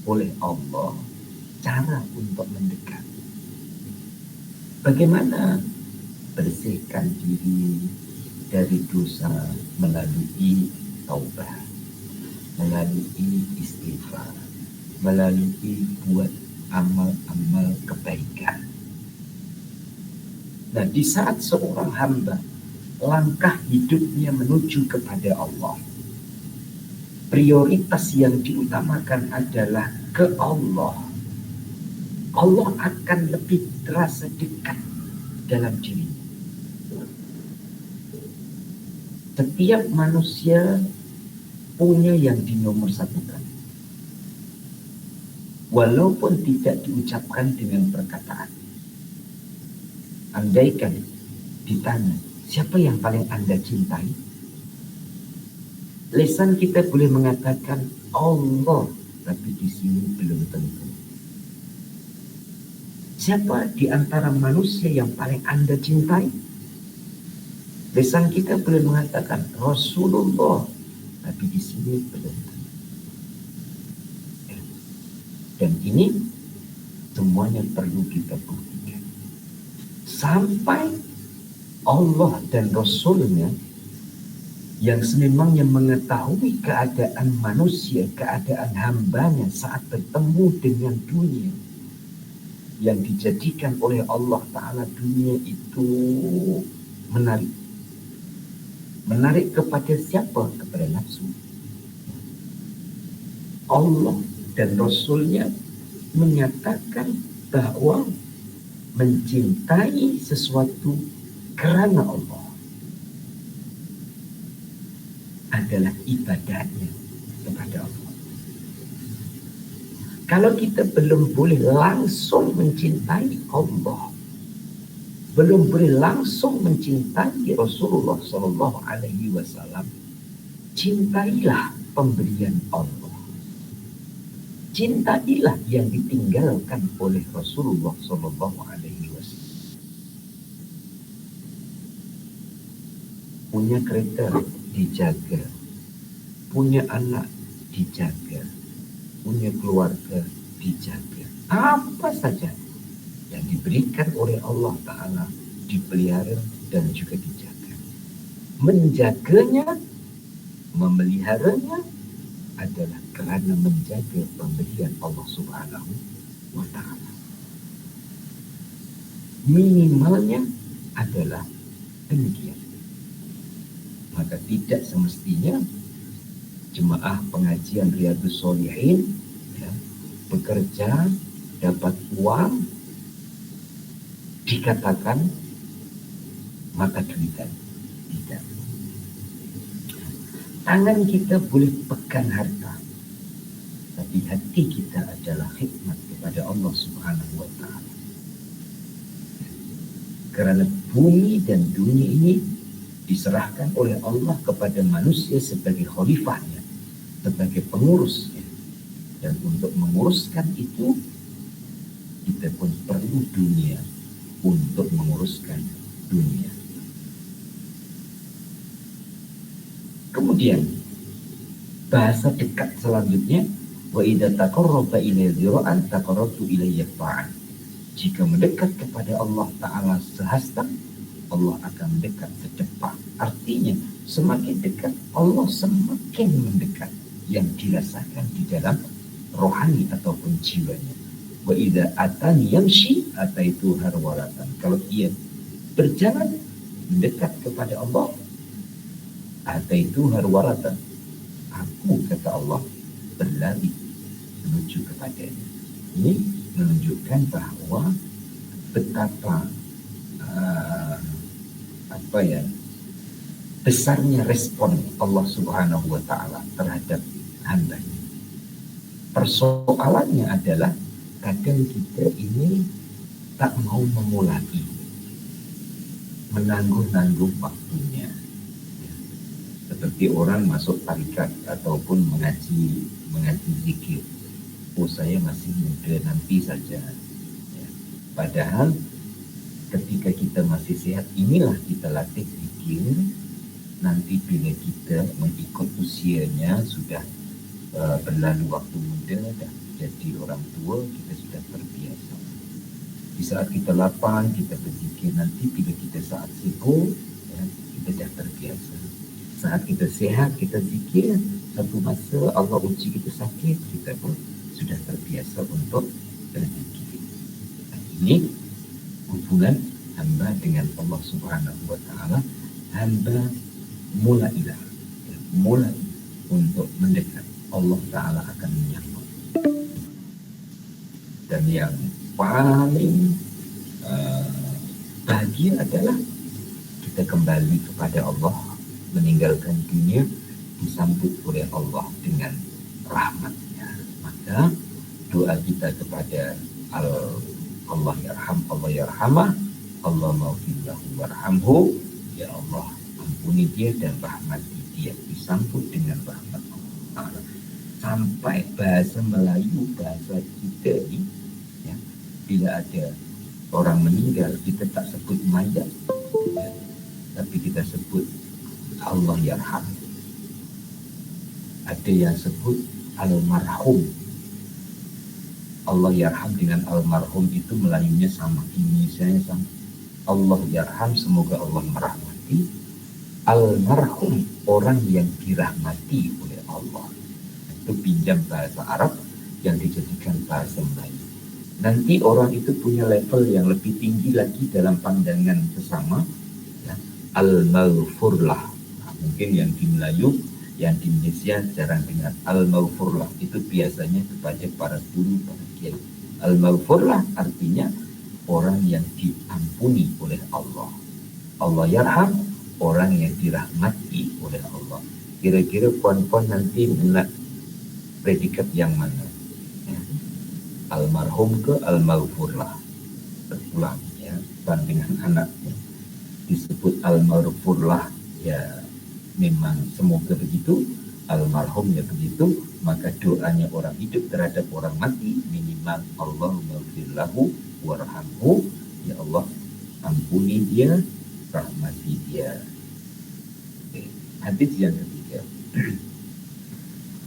oleh Allah cara untuk mendekat. Bagaimana bersihkan diri dari dosa melalui taubat, melalui istighfar, melalui buat amal-amal kebaikan. Nah, di saat seorang hamba langkah hidupnya menuju kepada Allah, prioritas yang diutamakan adalah ke Allah. Allah akan lebih terasa dekat dalam diri. Setiap manusia punya yang dinomorsatukan, walaupun tidak diucapkan dengan perkataan. Andaikan ditanya, siapa yang paling Anda cintai? Lisan kita boleh mengatakan Allah, tapi di sini belum tentu. Siapa di antara manusia yang paling Anda cintai? Lisan kita boleh mengatakan Rasulullah, tapi di sini belum tentu. Dan ini semuanya perlu kita buktikan. Sampai Allah dan Rasulnya yang sememangnya mengetahui keadaan manusia, keadaan hambanya saat bertemu dengan dunia, yang dijadikan oleh Allah Ta'ala dunia itu menarik. Menarik kepada siapa? Kepada nafsu. Allah dan Rasulnya menyatakan bahwa mencintai sesuatu karena Allah adalah ibadahnya kepada Allah. Kalau kita belum boleh langsung mencintai Allah, belum boleh langsung mencintai Rasulullah Sallallahu Alaihi Wasallam, cintailah pemberian Allah. Cintailah yang ditinggalkan oleh Rasulullah Sallallahu Alaihi Wasallam. Punya kereta dijaga, punya anak dijaga, punya keluarga dijaga. Apa saja yang diberikan oleh Allah Ta'ala dipelihara dan juga dijaga. Menjaganya, memeliharanya adalah karena menjaga pemberian Allah Subhanahu wa Ta'ala. Minimalnya adalah demikian. Maka tidak semestinya jemaah pengajian Riyadhus Shalihin ya, bekerja dapat uang dikatakan mata duitan. Tidak. Tangan kita boleh pegang harta, tapi hati kita adalah khidmat kepada Allah Subhanahu wa Ta'ala. Karena bumi dan dunia ini diserahkan oleh Allah kepada manusia sebagai khalifahnya, sebagai pengurusnya. Dan untuk menguruskan itu, kita pun perlu dunia untuk menguruskan dunia. Kemudian bahasa dekat selanjutnya, wa idza taqarraba ilayya dzira'an taqarrabtu ilayya ta'an. Jika mendekat kepada Allah Ta'ala sehasta, Allah akan mendekat secepat. Artinya semakin dekat Allah semakin mendekat, yang dirasakan di dalam rohani ataupun jiwanya. Wa idza atani yamshi ataitu harwalatan. Kalau ia berjalan mendekat kepada Allah, ataitu harwalatan, aku kata Allah berlari menuju kepadanya. Ini menunjukkan bahwa betapa besarnya respon Allah Subhanahu wa Ta'ala terhadap hambanya. Persoalannya adalah kadang kita ini tak mau memulai, menangguh-nangguh waktunya. Seperti orang masuk tarikat ataupun mengaji zikir. Oh, saya masih muda, nanti saja. Ya. Padahal ketika kita masih sehat, inilah kita latih zikir. Nanti bila kita mengikut usianya sudah berlalu waktu muda dan jadi orang tua, kita sudah terbiasa. Di saat kita lapang, kita berzikir. Nanti bila kita saat sibuk, ya, kita sudah terbiasa. Saat kita sehat, kita zikir. Satu masa Allah uji kita sakit, kita pun sudah terbiasa untuk berzikir. Dan ini hubungan hamba dengan Allah Subhanahu wa Ta'ala. Hamba mulailah, mulai untuk mendekat, Allah Ta'ala akan menyambut. Dan yang paling bahagia adalah kita kembali kepada Allah, meninggalkan dunia, disambut oleh Allah dengan rahmatnya. Maka doa kita kepada Allah yarham, Allah yarhamah, Allah maghfirlahu warhamhu, ya Allah ampuni dia dan rahmati dia, disambut dengan rahmat Allah. Sampai bahasa Melayu, bahasa kita ini, ya, bila ada orang meninggal, kita tak sebut mayat, ya, tapi kita sebut Allah yarham. Ada yang sebut almarhum. Allah yarham dengan almarhum itu Melayunya sama, Indonesianya sama. Allah yarham, semoga Allah merahmati. Almarhum, orang yang dirahmati oleh Allah. Itu pinjam bahasa Arab yang dijadikan bahasa Melayu. Nanti orang itu punya level yang lebih tinggi lagi dalam pandangan sesama, ya, al-maghfurlah. Nah, mungkin yang di Melayu, yang di Indonesia jarang dengar al-maghfurlah. Itu biasanya kepada para guru, para kiai. Al-maghfurlah artinya orang yang diampuni oleh Allah. Allah yarham, orang yang dirahmati oleh Allah. Kira-kira puan-puan nanti nak predikat yang mana? Ya. Almarhum ke almaghfurlah? Terpulang ya, dengan anaknya. Disebut almarhumlah ya, memang semoga begitu, almarhumnya begitu, maka doanya orang hidup terhadap orang mati minimal Allahumma ghfirlahu warhamhu, ya Allah ampuni dia, rahmati dia. Hadis yang ketiga.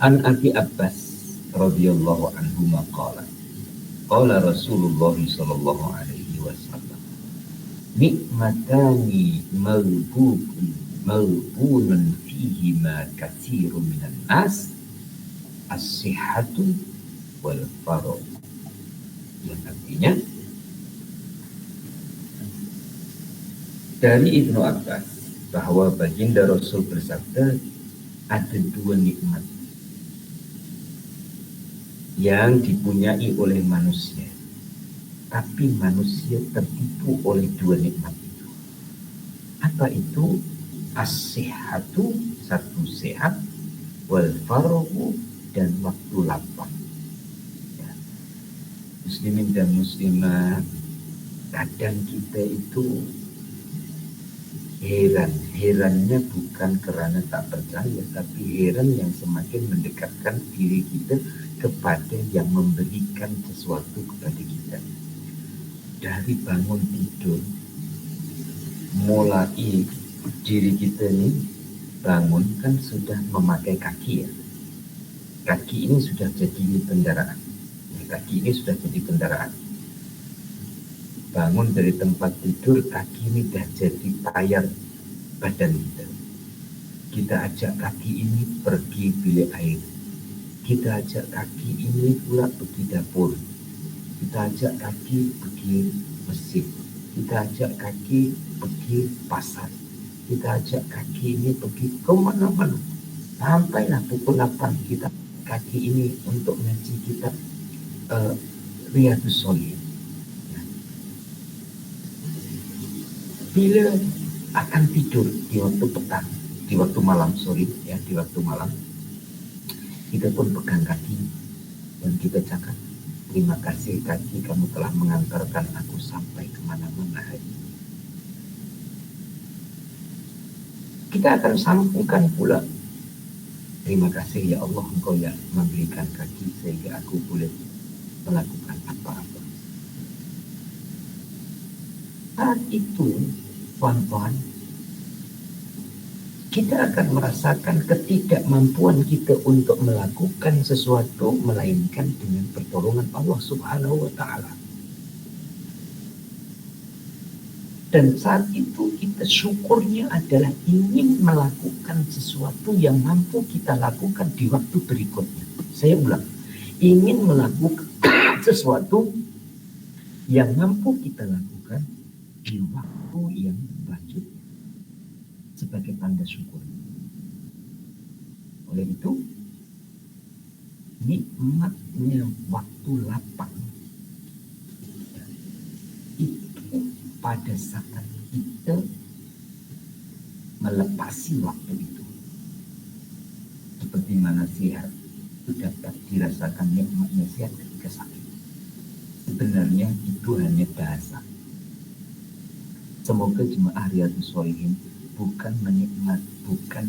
An Abi Abbas radhiyallahu anhu maqala qala Rasulullah sallallahu alaihi wasallam nikmatani maghbunun fihi ma katsirun minan nas as-sihhatu wal faragh, yang artinya dari Ibnu Abbas bahwa baginda Rasul bersabda, ada dua nikmat yang dipunyai oleh manusia, tapi manusia tertipu oleh dua nikmat itu. Apa itu? As-sihhatu, satu sehat, wal faraghu, dan waktu lapang. Ya. Muslimin dan muslimat, kadang kita itu herannya bukan karena tak percaya, tapi heran yang semakin mendekatkan diri kita kepada yang memberikan sesuatu kepada kita. Dari bangun tidur, mulai diri kita nih bangun kan sudah memakai kaki ya. Kaki ini sudah jadi kendaraan. Kaki ini sudah jadi kendaraan. Bangun dari tempat tidur, kaki ini sudah jadi tayar badan kita. Kita ajak kaki ini pergi bilik air. Kita ajak kaki ini pula pergi dapur. Kita ajak kaki pergi masjid. Kita ajak kaki pergi pasar. Kita ajak kaki ini pergi ke mana-mana. Sampailah pukul 8 kita kaki ini untuk ngaji kita Riyadhus Shalihin. Bila akan tidur di waktu petang, di waktu malam, di waktu malam, kita pun pegang kaki dan kita cakap, terima kasih kaki, kamu telah mengantarkan aku sampai kemana-mana hari ini. Kita akan sambungkan pula, terima kasih ya Allah, engkau yang memberikan kaki sehingga aku boleh melakukan apa-apa. Saat itu, kawan-kawan, kita akan merasakan ketidakmampuan kita untuk melakukan sesuatu melainkan dengan pertolongan Allah Subhanahu wa Ta'ala. Dan saat itu kita syukurnya adalah ingin melakukan sesuatu yang mampu kita lakukan di waktu berikutnya. Saya ulang, ingin melakukan sesuatu yang mampu kita lakukan di waktu yang selanjutnya sebagai tanda syukur. Oleh itu, nikmatnya waktu lapang itu pada saat kita melepasi waktu itu, seperti mana sehat itu dapat dirasakan nikmatnya sehat ketika sakit. Sebenarnya itu hanya bahasa. Semoga jemaah Riyadhus Shalihin bukan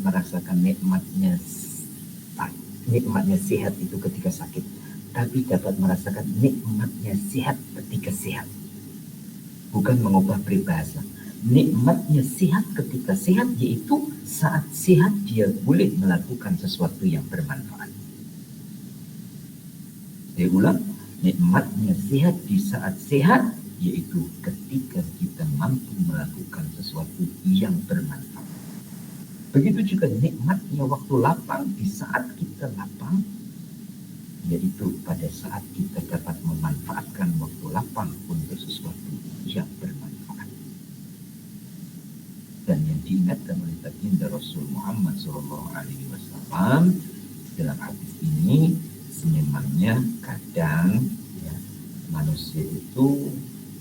merasakan nikmatnya sehat itu ketika sakit, tapi dapat merasakan nikmatnya sehat ketika sehat. Bukan mengubah peribahasa. Nikmatnya sehat ketika sehat, yaitu saat sehat dia boleh melakukan sesuatu yang bermanfaat. Saya ulang, nikmatnya sehat di saat sehat, yaitu ketika kita mampu melakukan sesuatu yang bermanfaat. Begitu juga nikmatnya waktu lapang di saat kita lapang, yaitu pada saat kita dapat memanfaatkan waktu lapang untuk sesuatu yang bermanfaat. Dan yang diingatkan oleh baginda Rasul Muhammad SAW dalam hadis ini, memangnya kadang manusia itu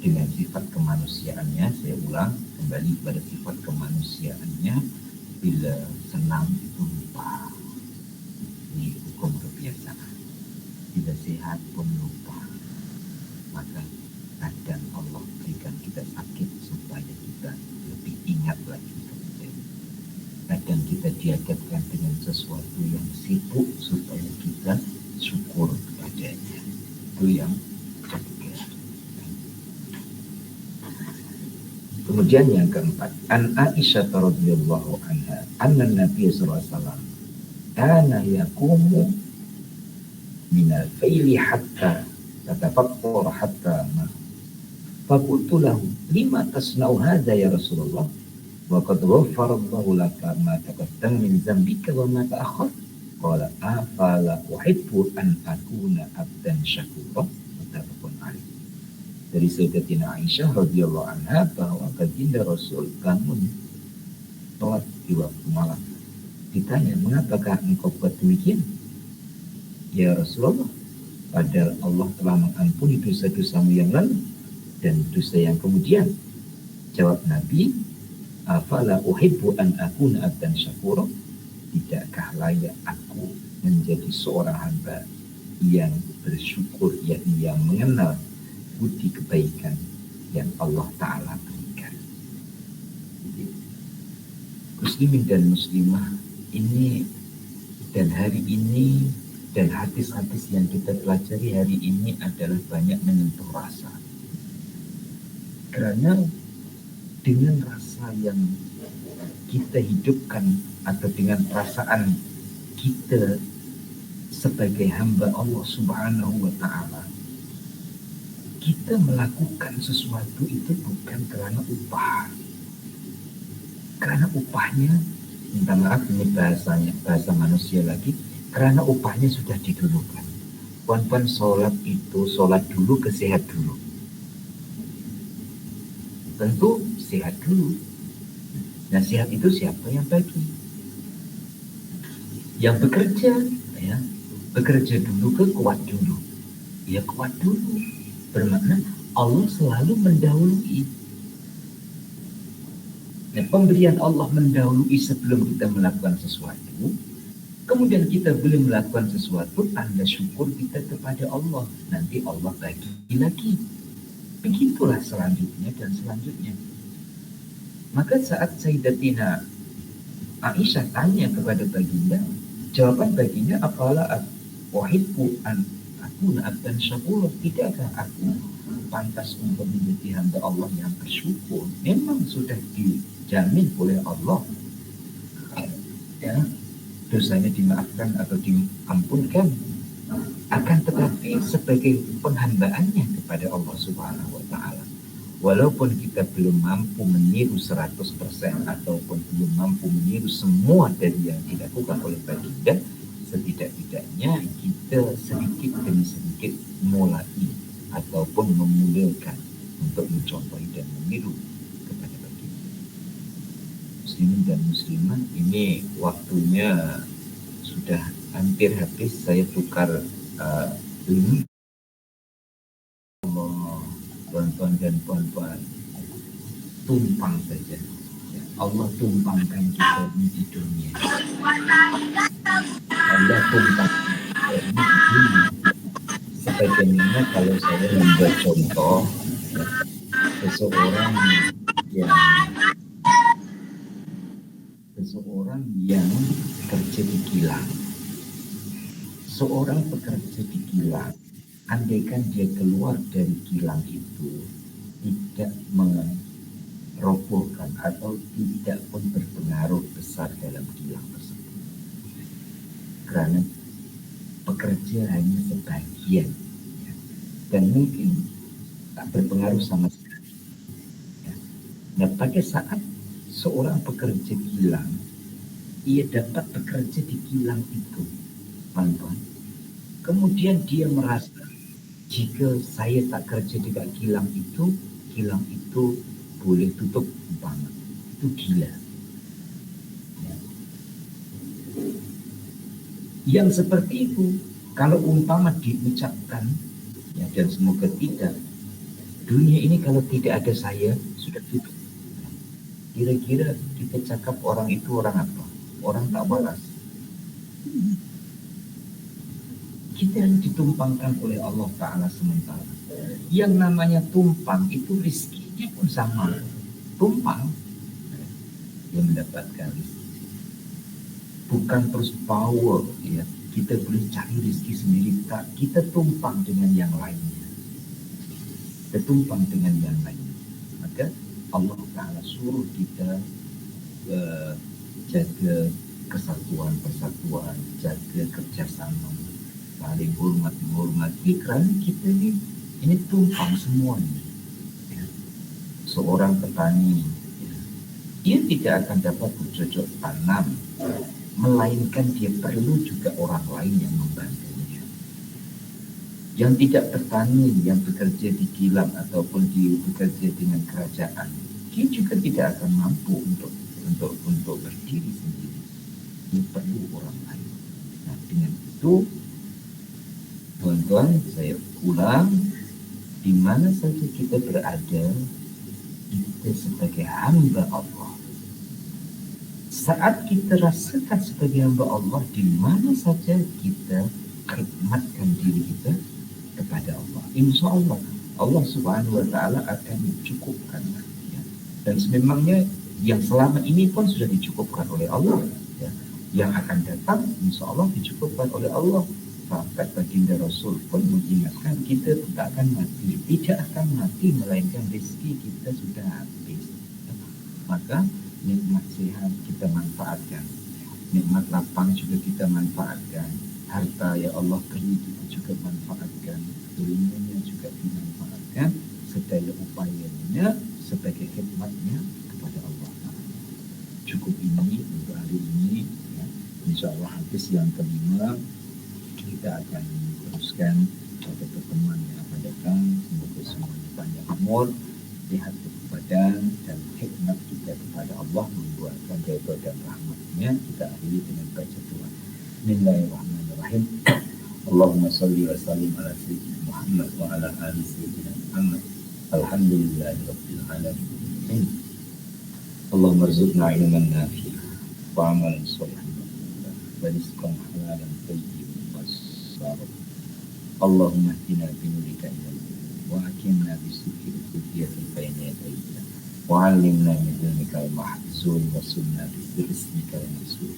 dengan sifat kemanusiaannya, saya ulang kembali pada sifat kemanusiaannya, bila senang itu lupa. Ini hukum kebiasaan. Bila sehat pun lupa. Maka kadang Allah berikan kita sakit supaya kita lebih ingat lagi kemudian. Kadang kita dihadapkan dengan sesuatu yang sibuk supaya kita syukur kepadanya. Itu yang ketiga. Kemudian yang keempat, an Aisyah radhiyallahu anha, anna Nabi sallallahu alaihi wasallam kana yaqumu min al-faili hatta tatafakkar hatta ma. Faqultu lahu, lima tasna'u hadha ya Rasulullah? Wa qad ghaffara Allahu laka ma taqaddama min dhanbika wa ma ta'akhkhar. Qala afala uhibbu an akuna abdan syakura. Muttafaqun alaih. Dari Sayyidatina Aisyah radhiyallahu anha bahwa baginda Rasul bangun sholat di waktu malam. Ditanya, mengapakah engkau buat demikian? Ya Rasulullah, padahal Allah telah mengampuni dosa-dosamu yang lalu dan dosa yang kemudian. Jawab Nabi, afala uhibbu an akuna abdan syakura? Tidakkah layak aku menjadi seorang hamba yang bersyukur, yakni yang mengenal budi kebaikan yang Allah Ta'ala berikan. Jadi, muslimin dan muslimah ini dan hari ini dan hadis-hadis yang kita pelajari hari ini adalah banyak menyentuh rasa. Karena dengan rasa yang kita hidupkan atau dengan perasaan kita sebagai hamba Allah Subhanahu wa Ta'ala, kita melakukan sesuatu itu bukan karena upah. Karena upahnya, minta maaf ini bahasanya, bahasa manusia lagi, karena upahnya sudah didulukan. Puan-puan sholat itu, sholat dulu ke sehat dulu. Tentu sehat dulu. Nah, sehat itu siapa yang bagi? Yang bekerja, ya, bekerja dulu ke kuat dulu. Ya kuat dulu. Bermakna Allah selalu mendahului. Nah, pemberian Allah mendahului sebelum kita melakukan sesuatu. Kemudian kita belum melakukan sesuatu, tanda syukur kita kepada Allah. Nanti Allah bagi lagi. Begitulah selanjutnya dan selanjutnya. Maka saat Sayyidatina Aisyah tanya kepada baginda, jawaban baginda, apalah wahibbu an akuna abdan syakura? Tidakkah aku pantas untuk menjadi hamba Allah yang bersyukur? Memang sudah dijamin oleh Allah, ya, dosanya dimaafkan atau diampunkan. Akan tetapi sebagai penghambaannya kepada Allah Subhanahu wa Ta'ala, walaupun kita belum mampu meniru 100% ataupun belum mampu meniru semua dari yang dilakukan oleh baginda, setidak-tidaknya kita sedikit demi sedikit mulai ataupun memulaikan untuk mencontohi dan meniru kepada baginda. Muslimin dan muslimah, ini waktunya sudah hampir habis. Saya tukar link. Tuan-tuan dan puan-puan, tumpang saja. Allah tumpangkan kita di dunia. Allah tumpangkan kita di dunia. Sebagaimana kalau saya membuat contoh, seseorang yang kerja di kilang. Seorang pekerja di kilang, andaikan dia keluar dari kilang itu tidak merobohkan atau tidak pun berpengaruh besar dalam kilang tersebut, karena pekerja hanya sebagian, ya, dan mungkin tak berpengaruh sama sekali, ya. Nah, pada saat seorang pekerja kilang, ia dapat bekerja di kilang itu, teman-teman, kemudian dia merasa, jika saya tak kerja di kilang itu boleh tutup umpama. Itu gila. Ya. Yang seperti itu, kalau umpama diucapkan Ya, dan semoga tidak. Dunia ini kalau tidak ada saya sudah tutup. Kira-kira kita cakap orang itu orang apa? Orang tak waras. Kita yang ditumpangkan oleh Allah Ta'ala sementara. Yang namanya tumpang itu rizkinya pun sama. Tumpang yang mendapatkan rizki. Bukan terus power, ya. Kita boleh cari rizki sendiri, tak. Kita tumpang dengan yang lainnya. Kita tumpang dengan yang lainnya. Maka Allah Ta'ala suruh kita jaga kesatuan, persatuan, jaga kerjasama, saling hormat menghormati, kerana kita ini tumpang semuanya. Ya. Seorang petani, ya, dia tidak akan dapat bercocok tanam, melainkan dia perlu juga orang lain yang membantunya. Yang tidak bertani, yang bekerja di kilang ataupun bekerja dengan kerajaan, dia juga tidak akan mampu untuk berdiri sendiri. Dia perlu orang lain. Nah, dengan itu, tuan-tuan, saya ulang, di mana saja kita berada, kita sebagai hamba Allah. Saat kita rasakan sebagai hamba Allah, di mana saja kita khidmatkan diri kita kepada Allah. Insya Allah, Allah Subhanahu Wa Taala akan mencukupkan. Ya. Dan sememangnya yang selama ini pun sudah dicukupkan oleh Allah. Ya. Yang akan datang, insya Allah dicukupkan oleh Allah. Sampai baginda Rasul pun mengingatkan kita tidak akan mati. Tidak akan mati, melainkan rezeki kita sudah habis. Maka nikmat sehat kita manfaatkan. Nikmat lapang juga kita manfaatkan. Harta ya Allah beri kita juga manfaatkan. Ilmunya juga dimanfaatkan. Sedaya upayanya sebagai khidmatnya kepada Allah. Cukup ini untuk hari ini. Ya. Insya Allah habis yang kelima. Kita akan teruskan pada pertemuan yang akan datang. Semoga semuanya panjang umur, sehat badan, dan hikmat kita kepada Allah membuatkan redha dan rahmatnya. Kita akhiri dengan baca doa. Bismillahirrahmanirrahim. Allahumma salli wa sallim ala sayyidina Muhammad wa ala ali sayyidina Muhammad. Alhamdulillahirabbil alamin. Allahumma rzuqna ilman nafi'an wa amalan shalihan wa rizqan halalan tayyiban. Allahumma hdina binurika ilal wa akimna bisukir kudiyati bayna yadayka wa alimna min ilmika al-mahzun wa sunna bismika al-masul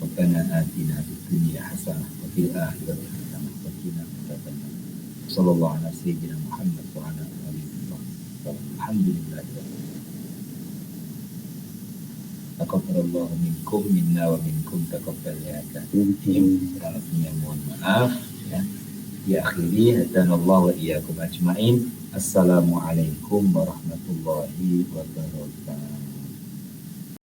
Rabbana atina fid dunya hasanah wa fil akhirati hasanah wa qina adzabannar. Sallallahu ala sayyidina Muhammad wa ala alihi wa sahbihi. Alhamdulillah. Taqabbalallahu minkum minna wa minkum taqabbal ya karim. Mohon maaf ya. Diakhiri hadanallahu wa iyyakum ajmain. Assalamualaikum warahmatullahi wabarakatuh.